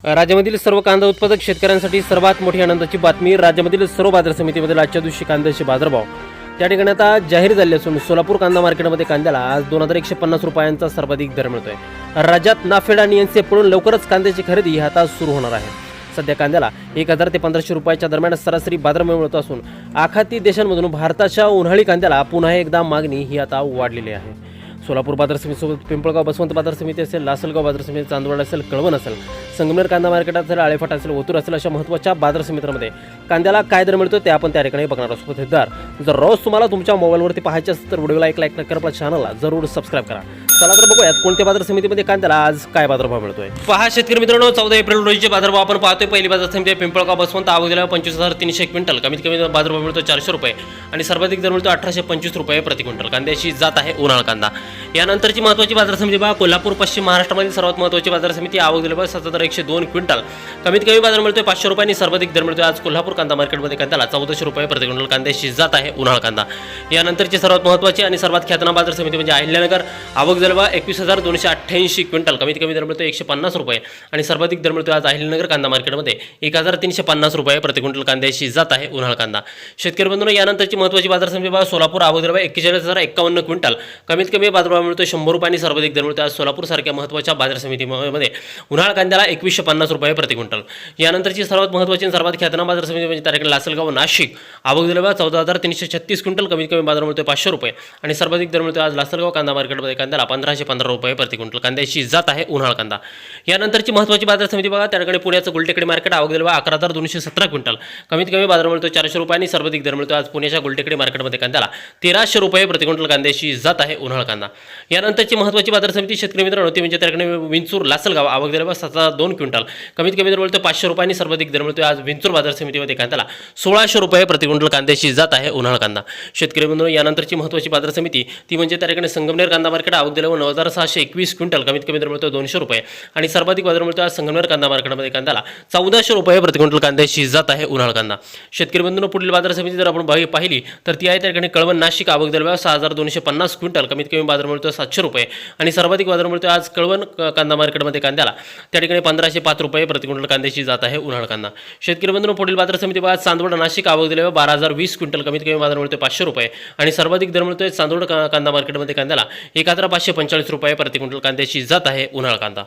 राज्यामधील सर्व कांदा उत्पादक शेतकऱ्यांसाठी सर्वात मोठी आनंदाची बातमी. राज्यामधील सर्व बाजार समितीमधील आजच्या दिवशी कांद्याचे बाजारभाव त्या ठिकाणी आता जाहीर झाले असून सोलापूर कांदा मार्केटमध्ये कांद्याला आज 2150 रुपयांचा सर्वाधिक दर मिळतोय. राज्यात नाफेड आणि एनसीएफ पडून लवकरच कांद्याची खरेदी ही आता सुरू होणार आहे. सध्या कांद्याला 1000 ते 1500 रुपयाच्या दरम्यान सरासरी बाजारभाव मिळत असून आखाती देशांमधून भारताच्या उन्हाळी कांद्याला पुन्हा एकदा मागणी ही आता वाढलेली आहे. सोलापूर बाजार समितीसोबत पिंपळगाव बसवंत बाजार समिती असेल, लासलगाव बाजार समिती, चांदवड असेल, कळवण असेल, संगमनेर कांदा मार्केट असेल, आळेफाटा असेल, ओतूर असेल, अशा महत्त्वाच्या बाजार समितीमध्ये कांद्याला काय दर मिळतो ते आपण त्या ठिकाणी बघणार आहोत. दर जर रोज तुम्हाला तुमच्या मोबाईलवरती पाहायचे असेल तर व्हिडिओला एक लाईक नक्की करा, आपल्या चॅनलला जरूर सबस्क्राईब करा. चला तर बघूयात कोणत्या बाजार समितीमध्ये कांद्याला आज काय बाजारभाव मिळतोय. पहा शेतकरी मित्रांनो, 14 एप्रिल रोजीचे बाजारभाव आपण पाहतोय. पहिली बाजार समिती पिंपळगाव बसवंत आवक 25,300 क्विंटल, कमीत कमी बाजारभाव मिळतो 400 रुपये आणि सर्वाधिक दर मिळतो 1825 रुपये प्रति क्विंटल. कांद्याची जात आहे उन्हाळ कांदा. यानंतरची महत्त्वाची बाजार समिती बघा, कोल्हापूर पश्चिम महाराष्ट्रामधील सर्वात महत्त्वाची बाजार समिती आवक 7102 क्विंटल, कमीत कमी बाजार मिळतोय 500 रुपये आणि सर्वाधिक दर मिळतोय आज कोल्हापूर कांदा मार्केटमध्ये कांद्याला 1400 रुपये प्रति क्विंटल. कांद्याची जात आहे उन्हाळ कांदा. यानंतरची सर्वात महत्त्वाची आणि सर्वात ख्यातनाम बाजार समिती म्हणजे अहिल्यानगर आवक 21,288 क्विंटल, कमीत कमी दर मिळतो 150 रुपये आणि सर्वाधिक दर मिळतो आज अहिल्यानगर कांदा मार्केटमध्ये 1350 रुपये प्रति क्विंटल. कांद्याची जात आहे उन्हाळ कांदा. शेतकरी बंधूंनो, यानंतरची महत्त्वाची बाजार समिती बघा, सोलापूर आवक 41,051 क्विंटल, कमीत कमी बाजारभाव मिळतो 100 रुपये आणि सर्वाधिक दर मिळतो आज सोलापूर सारख्या महत्त्वाच्या बाजार समितीमध्ये उन्हाळ कांद्याला 2150 रुपये प्रति क्विंटल. यानंतरची सर्वात महत्त्वाची आणि सर्वात ख्यातनाम बाजार समिती म्हणजे तारखेला लासलगाव नाशिक आवक 14,336 क्विंटल, कमीत कमी बाजार मिळतो 500 रुपये आणि सर्वाधिक दर मिळतो आज लासलगाव कांदा मार्केटमध्ये कांद्याला 1515 रुपये प्रति क्विंटल. कांद्याची जात आहे उन्हाळ कांदा. यानंतरची महत्त्वाची बाजार समिती बघा, त्याकडे पुण्याचं गुलटेकडी मार्केट आवक 11,217 क्विंटल, कमीत कमी बाजार मिळतो 400 रुपये आणि सर्वाधिक दर मिळतो आज पुण्याच्या गुलटेकडी मार्केटमध्ये कांद्याला 1300 रुपये प्रति क्विंटल. कांद्याची जात आहे उन्हाळ कांदा. यानंतरची महत्त्वाची बाजार समिती शेतकरी मित्रांनो ती म्हणजे त्याकडे विंचूर लासलगाव आवक 702 क्विंटल, कमीत कमी दर मिळतो 500 रुपये आणि सर्वाधिक दर मिळतो आज विंचूर बाजार समितीमध्ये कांद्याला 1600 रुपये प्रति क्विंटल. कांद्याची जात आहे उन्हाळ कांदा. शेतकरी मित्रांनो, यानंतरची महत्त्वाची बाजार समिती ती म्हणजे त्याकडे संगमनेर कांदा मार्केट आवक 9,621 क्विंटल, कमीत कमी दर मिळतो 200 रुपये आणि सर्वाधिक बाजार मिळतो आज संगमनेर कांदा मार्केटमध्ये कांद्याला 1400 रुपये प्रति क्विंटल. कांद्याची जात आहे उन्हाळ कांदा. शेतकरी बंधूंनो, पुढील बाजार समिती जर आपण पाहिली तर ती आहे त्याकडे कळवण नाशिक आवक 6,250 क्विंटल, कमीत कमी बाजार मिळतो 700 रुपये आणि सर्वाधिक बाजार मिळतो आज कळवण कांदा मार्केटमध्ये कांद्याला त्या ठिकाणी 1505 रुपये प्रति क्विंटल. कांद्याची जात आहे उन्हाळ कांदा. शेतकरी बंधूंनो, पुढील बाजार समिती बघा, चांदवड नाशिक आवक 12,020 क्विंटल, कमीत कमी बाजार मिळतो 500 रुपये आणि सर्वाधिक दर मिळतोय चांदवड कांदा मार्केटमध्ये कांद्याला 1545 रुपये प्रति क्विंटल. कांद्याची जात आहे उन्हाळ कांदा.